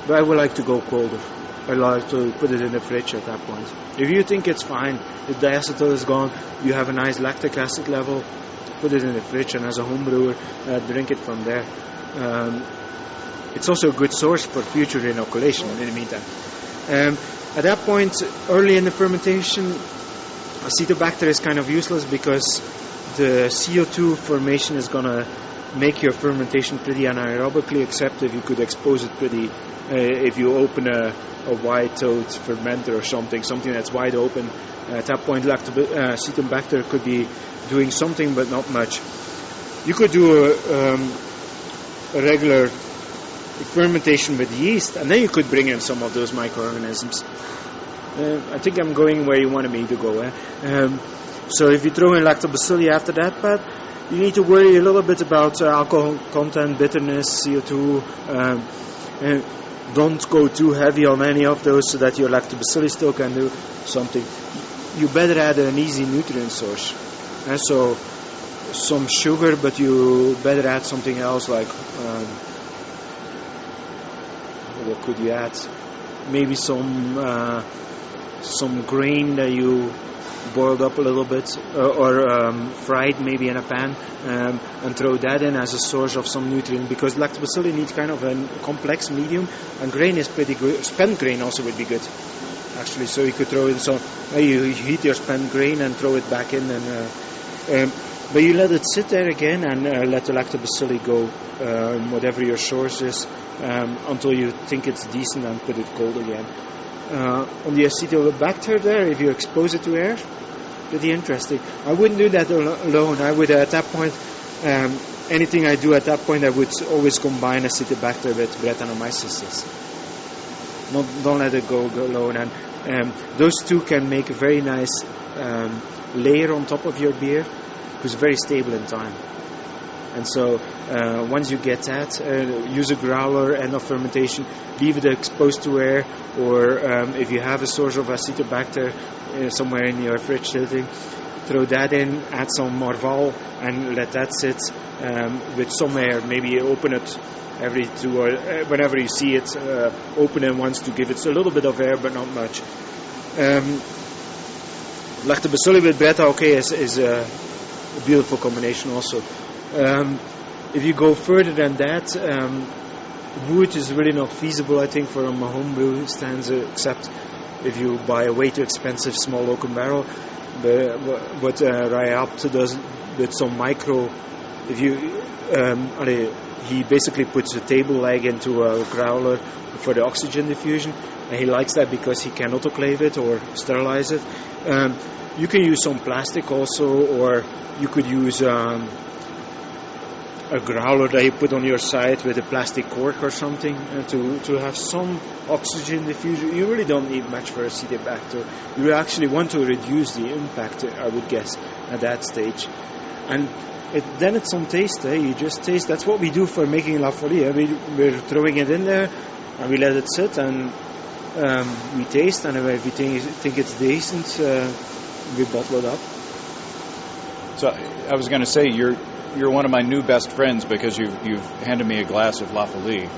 But I would like to go colder. I like to put it in the fridge at that point. If you think it's fine, the diacetyl is gone, you have a nice lactic acid level, put it in the fridge, and as a home brewer, drink it from there. It's also a good source for future inoculation in the meantime. At that point, early in the fermentation, Acetobacter is kind of useless because the CO2 formation is going to make your fermentation pretty anaerobically, except if you could expose it pretty, if you open a wide-toed fermenter or something that's wide open. At that point, Acetobacter could be doing something, but not much. You could do a regular fermentation with yeast, and then you could bring in some of those microorganisms. I think I'm going where you wanted me to go. So if you throw in lactobacilli after that, but you need to worry a little bit about alcohol content, bitterness, CO2. Don't go too heavy on any of those so that your lactobacilli still can do something. You better add an easy nutrient source. So some sugar, but you better add something else like, what could you add? Maybe some grain that you boiled up a little bit or fried maybe in a pan and throw that in as a source of some nutrient, because lactobacilli needs kind of a complex medium, and grain is pretty good. Spent grain also would be good actually, so you could throw in some, you heat your spent grain and throw it back in, and but you let it sit there again and let the lactobacilli go, whatever your source is, until you think it's decent, and put it cold again. On the Acetobacter there, if you expose it to air, pretty interesting. I wouldn't do that alone. I would at that point, anything I do at that point, I would always combine Acetobacter with Brettanomyces. Don't let it go alone. And those two can make a very nice layer on top of your beer, who's very stable in time. And so once you get that, use a growler, end of fermentation, leave it exposed to air, or if you have a source of Acetobacter somewhere in your fridge sitting, throw that in, add some Morval, and let that sit with some air. Maybe open it every two, or whenever you see it, open it once to give it a little bit of air, but not much. Lactobacilli with Bretta, is a beautiful combination also. If you go further than that, wood is really not feasible, I think, from a homebrew stanza, except if you buy a way too expensive small oaken barrel. But what Ryapt does with some micro, if you, he basically puts a table leg into a growler for the oxygen diffusion, and he likes that because he can autoclave it or sterilize it. You can use some plastic also, or you could use a growler that you put on your side with a plastic cork or something to have some oxygen diffusion. You really don't need much for Acetobacter. You actually want to reduce the impact, I would guess, at that stage. And then it's on taste. You just taste. That's what we do for making La Folie. We're throwing it in there and we let it sit, and we taste, and if we think it's decent, we bottle it up. So I was going to say, you're one of my new best friends because you've handed me a glass of La Folie.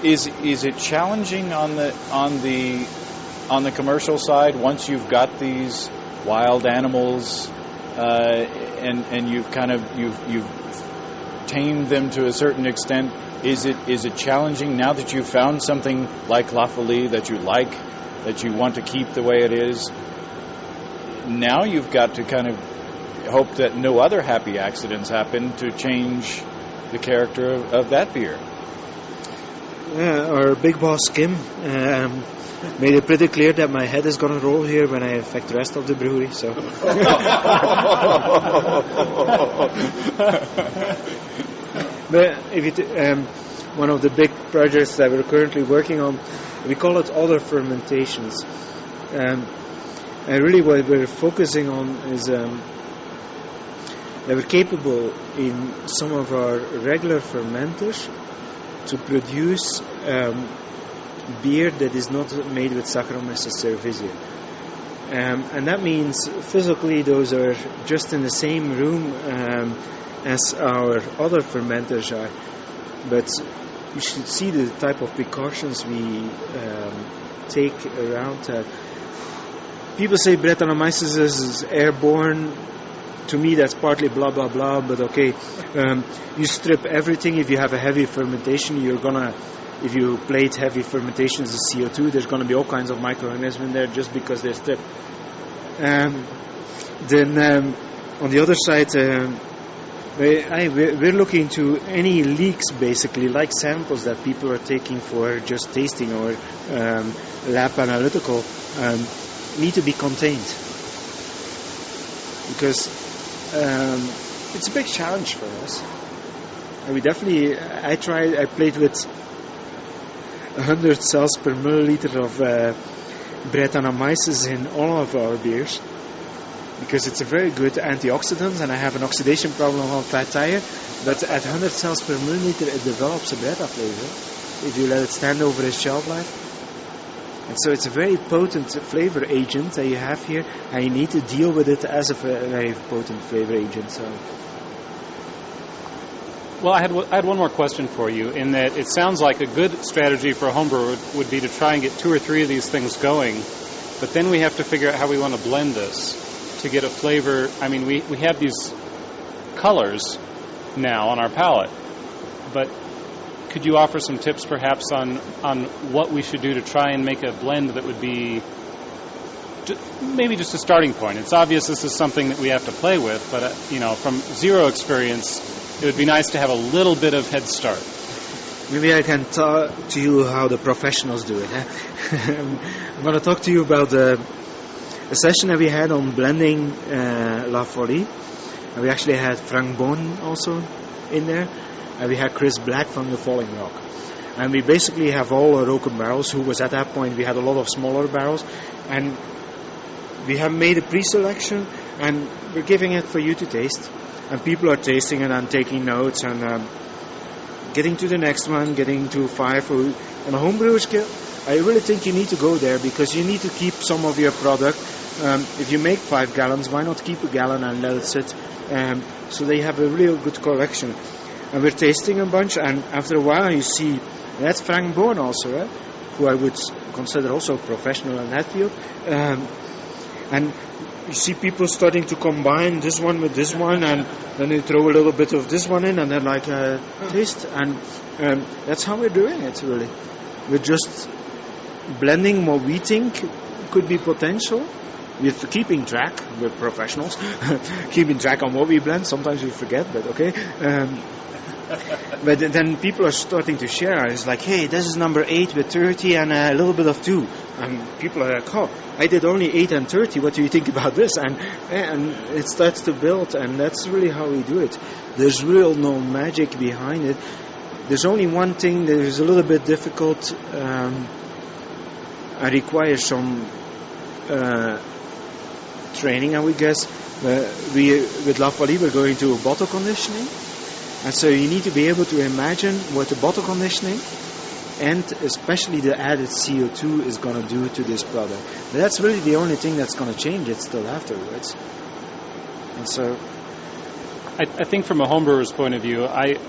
Is it challenging on the commercial side once you've got these wild animals and you've tamed them to a certain extent? Is it challenging now that you've found something like La Folie that you like? that you want to keep the way it is. Now you've got to kind of hope that no other happy accidents happen to change the character of that beer. Our big boss Kim made it pretty clear that my head is going to roll here when I affect the rest of the brewery. So, but if you one of the big projects that we're currently working on, we call it other fermentations. And really, what we're focusing on is that we're capable in some of our regular fermenters to produce beer that is not made with Saccharomyces cerevisiae. And that means physically those are just in the same room as our other fermenters are. But you should see the type of precautions we take around that. People say Brettanomyces is airborne. To me, that's partly blah, blah, blah, but okay. You strip everything. If you have a heavy fermentation, if you plate heavy fermentations of CO2, there's going to be all kinds of microorganisms in there just because they're stripped. Then on the other side, we're looking into any leaks, basically, like samples that people are taking for just tasting or lab analytical, need to be contained. Because it's a big challenge for us. And we definitely, I played with 100 cells per milliliter of Brettanomyces in all of our beers, because it's a very good antioxidant, and I have an oxidation problem on flat tire, but at 100 cells per milliliter it develops a Bretta flavor if you let it stand over its shelf life. And so it's a very potent flavor agent that you have here, and you need to deal with it as a very potent flavor agent. So, well, I had one more question for you, in that it sounds like a good strategy for a homebrewer would be to try and get 2 or 3 of these things going, but then we have to figure out how we want to blend this to get a flavor. I mean, we have these colors now on our palate, but could you offer some tips perhaps on what we should do to try and make a blend that would be maybe just a starting point? It's obvious this is something that we have to play with, but from zero experience, it would be nice to have a little bit of head start. Maybe I can talk to you how the professionals do it. I'm going to talk to you about a session that we had on blending La Folie. And we actually had Frank Bohn also in there. And we had Chris Black from the Falling Rock. And we basically have all our oaken barrels, who was at that point, we had a lot of smaller barrels. And we have made a pre-selection, and we're giving it for you to taste. And people are tasting it and taking notes and getting to the next one, getting to 5. On a homebrewer scale, I really think you need to go there, because you need to keep some of your product. If you make 5 gallons, why not keep a gallon and let it sit? So they have a real good collection. And we're tasting a bunch, and after a while you see, that's Frank Bohn also, right? Who I would consider also a professional in that field. And you see people starting to combine this one with this one, and then they throw a little bit of this one in, and they're like, taste. And that's how we're doing it, really. We're just blending what we think could be potential, with keeping track. We're professionals, keeping track on what we blend. Sometimes we forget, but okay. But then people are starting to share. It's like, hey, this is number 8 with 30 and a little bit of 2. And people are like, oh, I did only 8 and 30. What do you think about this? And it starts to build, and that's really how we do it. There's no magic behind it. There's only one thing that is a little bit difficult and requires some training, I would guess. With La Folie, we're going to bottle conditioning. And so you need to be able to imagine what the bottle conditioning and especially the added CO2 is going to do to this product. But that's really the only thing that's going to change it still afterwards. And so I think from a homebrewer's point of view, I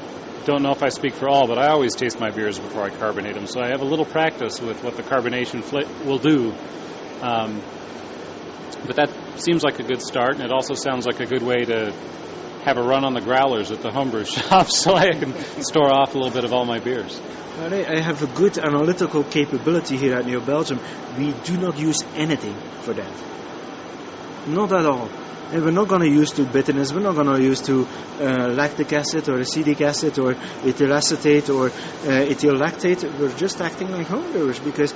don't know if I speak for all, but I always taste my beers before I carbonate them. So I have a little practice with what the carbonation will do. But that seems like a good start, and it also sounds like a good way to have a run on the growlers at the homebrew shop so I can store off a little bit of all my beers. Well, I have a good analytical capability here at New Belgium. We do not use anything for that. Not at all. And we're not going to use to bitterness, we're not going to use to lactic acid or acetic acid or ethyl acetate or ethyl lactate. We're just acting like homebrewers because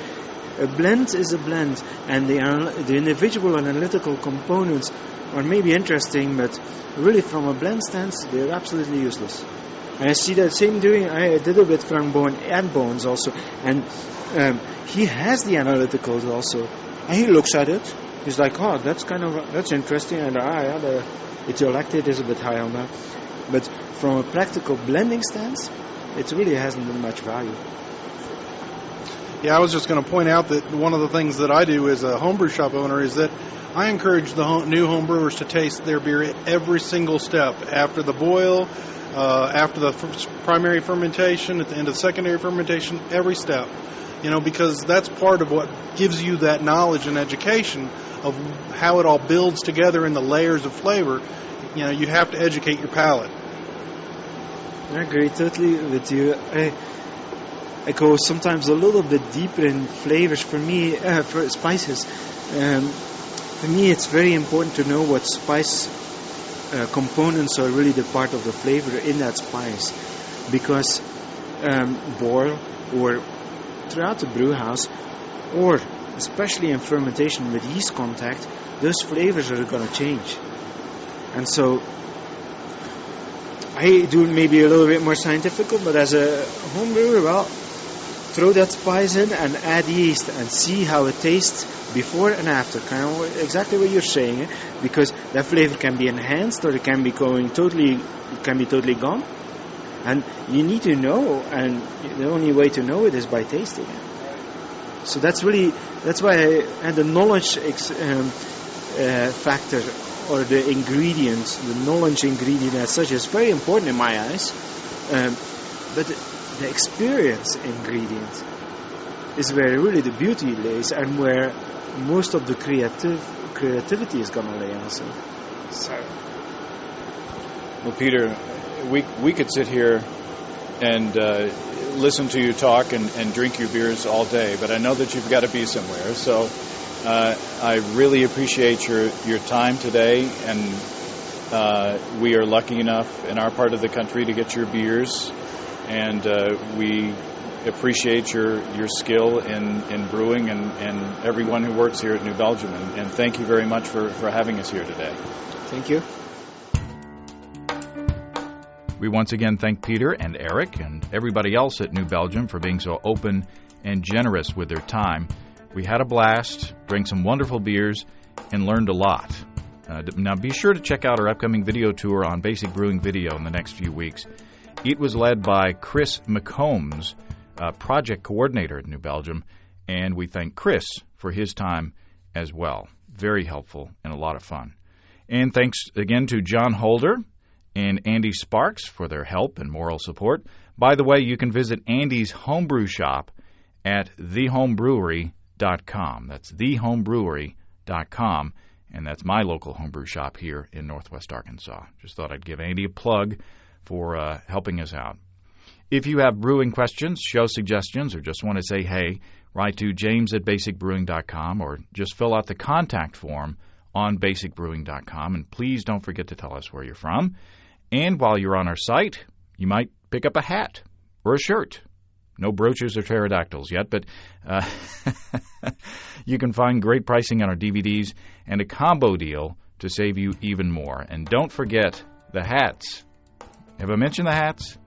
a blend is a blend, and the individual analytical components are maybe interesting, but really from a blend stance, they're absolutely useless. And I see that same doing. I did it with Frank and Bones also, and he has the analyticals also, and he looks at it. He's like, oh, that's interesting, and the ethyl lactate is a bit high on that. But from a practical blending stance, it really hasn't been much value. Yeah, I was just going to point out that one of the things that I do as a homebrew shop owner is that I encourage the new homebrewers to taste their beer at every single step, after the boil, after the primary fermentation, at the end of the secondary fermentation, every step. Because that's part of what gives you that knowledge and education of how it all builds together in the layers of flavor. You have to educate your palate. I agree totally with you. I go sometimes a little bit deeper in flavors. For me, for spices, for me it's very important to know what spice components are really the part of the flavor in that spice, because boil or throughout the brew house, or especially in fermentation with yeast contact, those flavors are going to change. And so I do maybe a little bit more scientific, but as a home brewer, well, throw that spice in and add yeast and see how it tastes before and after. Kind of exactly what you're saying, because that flavor can be enhanced or it can be totally gone. And you need to know, and the only way to know it is by tasting it. So that's why the knowledge factor, or the ingredients, the knowledge ingredient as such, is very important in my eyes. But the experience ingredient is where really the beauty lays, and where most of the creativity is going to lay also. So. Well, Peter, we could sit here and listen to you talk and drink your beers all day, but I know that you've got to be somewhere. So I really appreciate your time today, and we are lucky enough in our part of the country to get your beers, and we appreciate your skill in brewing and everyone who works here at New Belgium, and thank you very much for having us here today. Thank you. We once again thank Peter and Eric and everybody else at New Belgium for being so open and generous with their time. We had a blast, drank some wonderful beers, and learned a lot. Now be sure to check out our upcoming video tour on Basic Brewing Video in the next few weeks. It was led by Chris McCombs, project coordinator at New Belgium, and we thank Chris for his time as well. Very helpful and a lot of fun. And thanks again to John Holder and Andy Sparks for their help and moral support. By the way, you can visit Andy's homebrew shop at thehomebrewery.com. That's thehomebrewery.com, and that's my local homebrew shop here in Northwest Arkansas. Just thought I'd give Andy a plug for helping us out. If you have brewing questions, show suggestions, or just want to say hey, write to james@basicbrewing.com, or just fill out the contact form on basicbrewing.com, and please don't forget to tell us where you're from. And while you're on our site, you might pick up a hat or a shirt. No brooches or pterodactyls yet, but you can find great pricing on our DVDs and a combo deal to save you even more. And don't forget the hats. Have I mentioned the hats?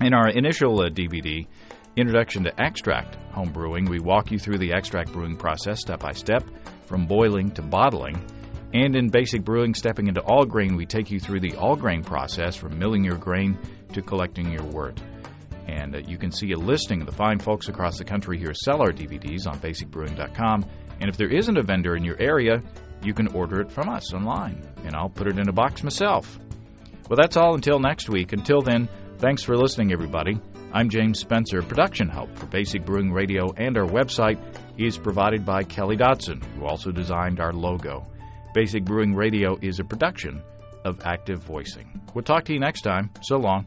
In our initial DVD, Introduction to Extract Home Brewing, we walk you through the extract brewing process step by step, from boiling to bottling. And in Basic Brewing, Stepping into All Grain, we take you through the all grain process, from milling your grain to collecting your wort. And you can see a listing of the fine folks across the country here sell our DVDs on basicbrewing.com. And if there isn't a vendor in your area, you can order it from us online, and I'll put it in a box myself. Well, that's all until next week. Until then, thanks for listening, everybody. I'm James Spencer. Production help for Basic Brewing Radio and our website is provided by Kelly Dodson, who also designed our logo. Basic Brewing Radio is a production of active voicing. We'll talk to you next time. So long.